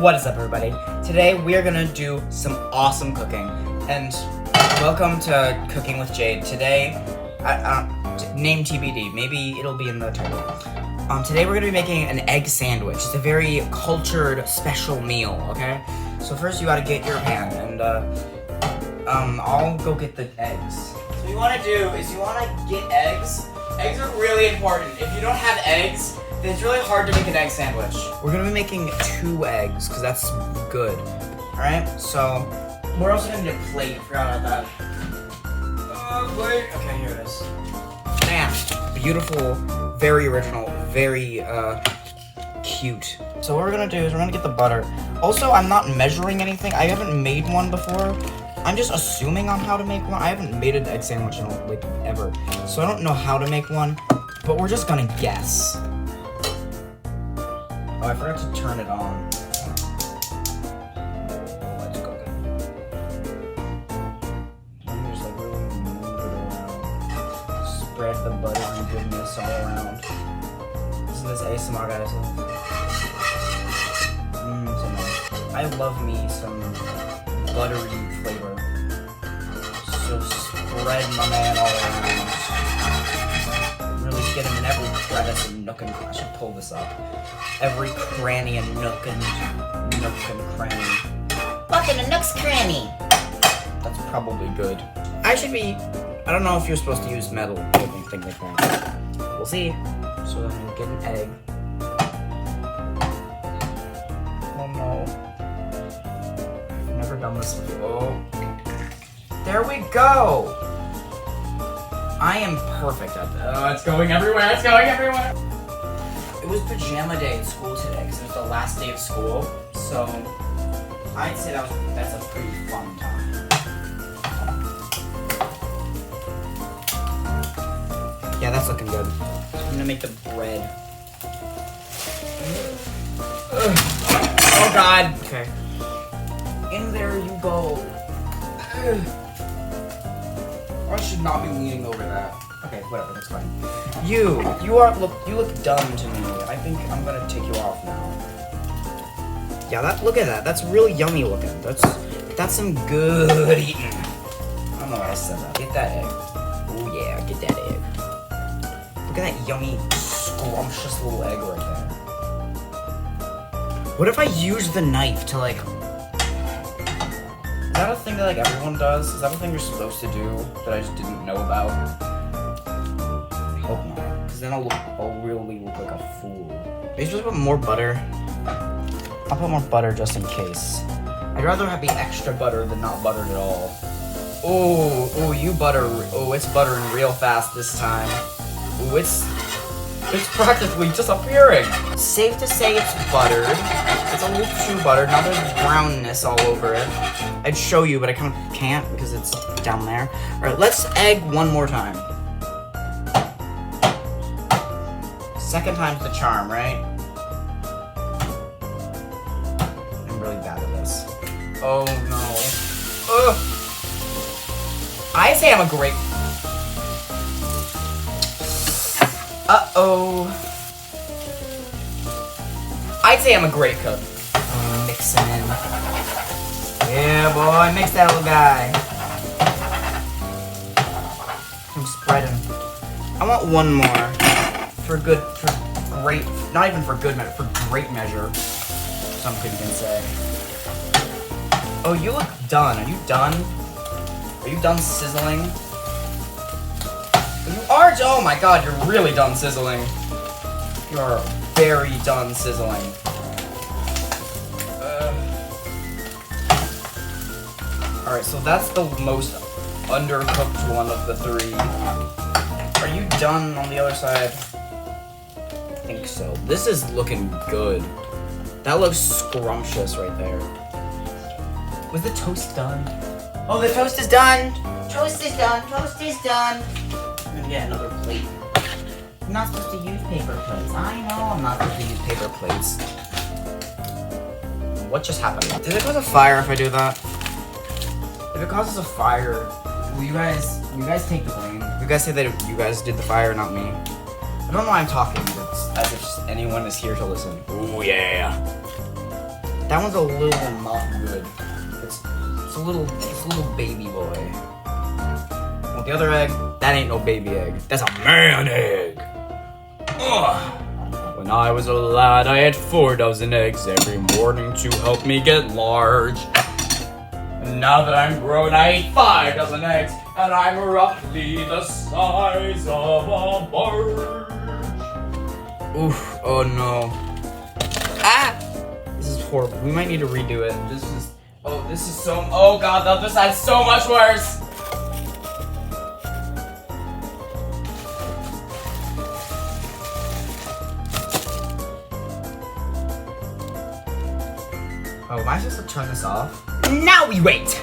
What is up, everybody? Today we are gonna do some awesome cooking, and welcome to Cooking with Jade. Today, name TBD. Maybe it'll be in the title. Today we're gonna be making an egg sandwich. It's a very cultured, special meal. Okay. So first you gotta get your pan, and I'll go get the eggs. So what you wanna do is you wanna get eggs. Eggs are really important. If you don't have eggs, then it's really hard to make an egg sandwich. We're gonna be making 2 eggs, because that's good. Alright, so we're also gonna need a plate. Forgot about that. Plate. Okay, here it is. Man, beautiful, very original, very cute. So what we're gonna do is we're gonna get the butter. Also, I'm not measuring anything. I haven't made one before. I'm just assuming on how to make one. I haven't made an egg sandwich in like ever, so I don't know how to make one. But we're just gonna guess. Oh, I forgot to turn it on. Let's cook it. Let me just like really move it around. Spread the buttery goodness all around. Isn't this ASMR, guys? So nice. I love me some buttery flavor. So spread my man all around. Really get him in every crevice and nook and cranny. I should pull this up. Every cranny and nook and cranny. Welcome to Nook's Cranny. That's probably good. I don't know if you're supposed to use metal or anything like that. We'll see. So I'm gonna get an egg. Oh no. I've never done this before. There we go! I am perfect at this. Oh, it's going everywhere, it's going everywhere! It was pajama day at school today, because it was the last day of school, so I'd say that's a pretty fun time. Yeah, that's looking good. I'm gonna make the bread. Oh god! Okay. In there you go. I should not be leaning over that. Okay, whatever, that's fine. You look dumb to me. I think I'm gonna take you off now. Yeah, look at that. That's really yummy looking. That's some good eating. I don't know why I said that. Get that egg. Oh yeah, get that egg. Look at that yummy, scrumptious little egg right there. What if I use the knife to like... Is that a thing that like everyone does? Is that a thing you're supposed to do that I just didn't know about? I hope not, because then I'll really look like a fool. Maybe just put more butter. I'll put more butter just in case. I'd rather have the extra butter than not buttered at all. Oh, you butter. Oh, it's buttering real fast this time. Oh, it's practically disappearing. It's safe to say it's buttered. It's a little too buttered. Now there's brownness all over it. I'd show you, but I kind of can't because it's down there. All right, let's egg one more time. Second time's the charm, right? I'm really bad at this. Oh no. Ugh. I say I'm a great... Uh-oh. I'd say I'm a great cook. Mixing in. Yeah, boy, mix that little guy. I'm spreading. I want one more. For great, not even for good measure, for great measure. Something can say. Oh, you look done. Are you done? Are you done sizzling? You are, oh my god, you're really done sizzling. You are very done sizzling. Alright, so that's the most undercooked one of the 3. Are you done on the other side? I think so. This is looking good. That looks scrumptious right there. Was the toast done? Oh, the toast is done! Toast is done! Toast is done! I'm gonna get another plate. I'm not supposed to use paper plates. I know I'm not supposed to use paper plates. What just happened? Did it cause a fire if I do that? If it causes a fire, will you guys take the blame? You guys say that you guys did the fire, not me. I don't know why I'm talking, but as if anyone is here to listen. Ooh yeah. That one's a little not good. It's a little baby boy. Well, the other egg, that ain't no baby egg. That's a man egg. Ugh. When I was a lad, I had 4 dozen eggs every morning to help me get large. And now that I'm grown, I eat 5 dozen eggs, and I'm roughly the size of a bird. Oof, oh no. Ah! This is horrible. We might need to redo it. This is so, oh god, the other side's so much worse! Oh, am I supposed to turn this off? Now we wait!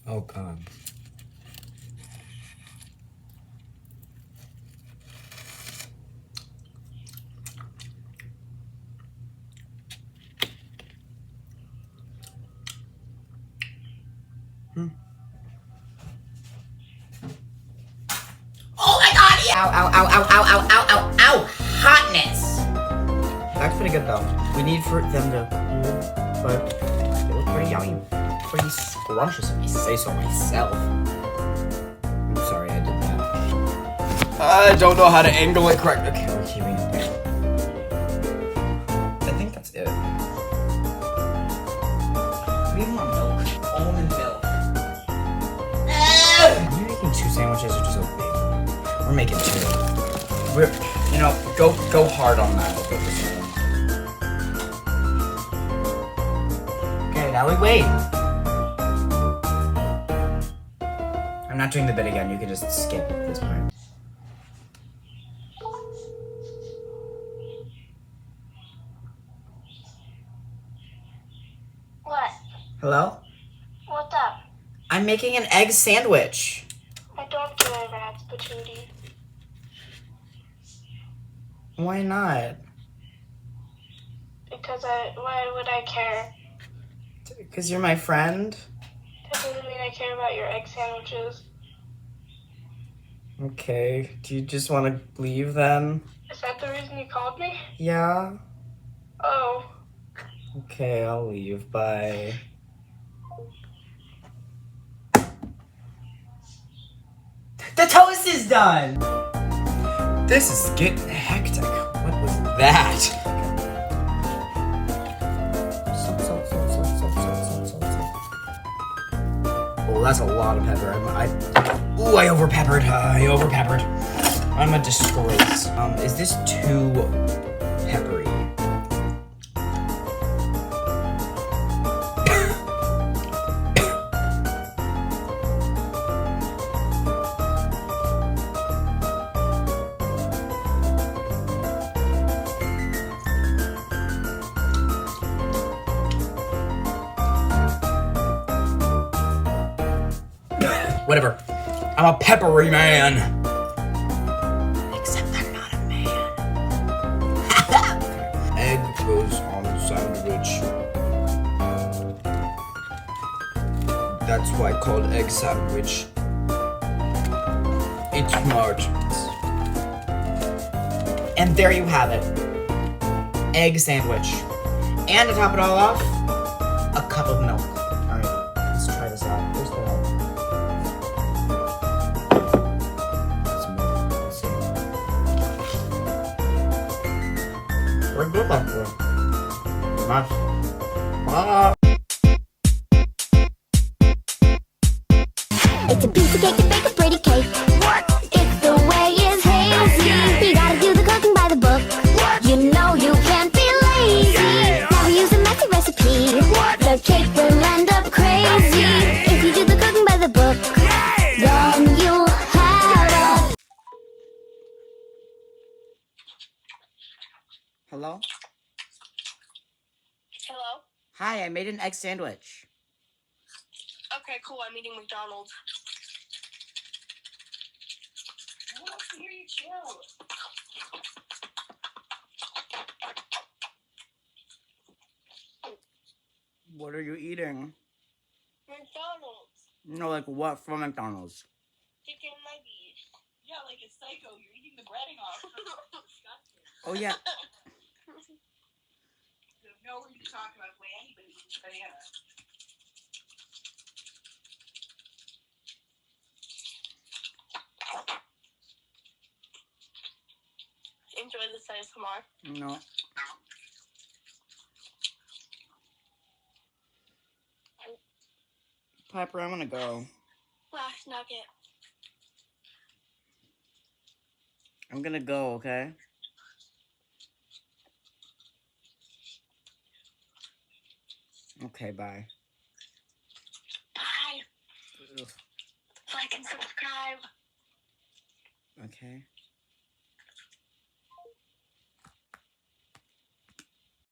Oh god. Oh my god! Ow, ow, ow, ow, ow, ow, ow, ow, ow! Hotness! That's pretty good though. We need for them to cool, but they look pretty yummy. Pretty scrumptious if I say so myself. I'm sorry I did that. I don't know how to angle it correctly. Okay, we're keeping it there. I think that's it. We even want milk. Almond milk. Are you making 2 sandwiches or just a big one? We're making 2. We're, you know, go hard on that. Okay, now we wait. I'm not doing the bit again. You can just skip this part. What? Hello? What's up? I'm making an egg sandwich. I don't do a rat's patootie. Why not? Because why would I care? Because you're my friend? That doesn't mean I care about your egg sandwiches. Okay. Do you just want to leave then? Is that the reason you called me? Yeah? Oh. Okay, I'll leave. Bye. The toast is done! This is getting hectic. What was that? Salt. Oh, that's a lot of pepper. I overpeppered. I overpeppered. I'm a disgrace. Is this too peppery? Whatever. I'm a peppery man. Except I'm not a man. Egg goes on the sandwich. That's why I called egg sandwich. It's smart. And there you have it. Egg sandwich. And to top it all off, a cup of milk. Alright, let's try this out. Where's the milk? We're good like this. Nice. Ah. It's a piece of cake to bake a pretty cake. What? It's the way it's hazy. We gotta do the cooking. Hello? Hello? Hi, I made an egg sandwich. Okay, cool. I'm eating McDonald's. I want to hear you chill. What are you eating? McDonald's. No, like what from McDonald's? Chicken nuggets. Yeah, like a psycho. You're eating the breading off. Disgusting. Oh, yeah. You have no reason to talk about the way anybody eats banana. Enjoy this ASMR. No. Piper, I'm gonna go. Last nugget. I'm gonna go, okay? Okay, bye. Bye. Ugh. Like and subscribe. Okay.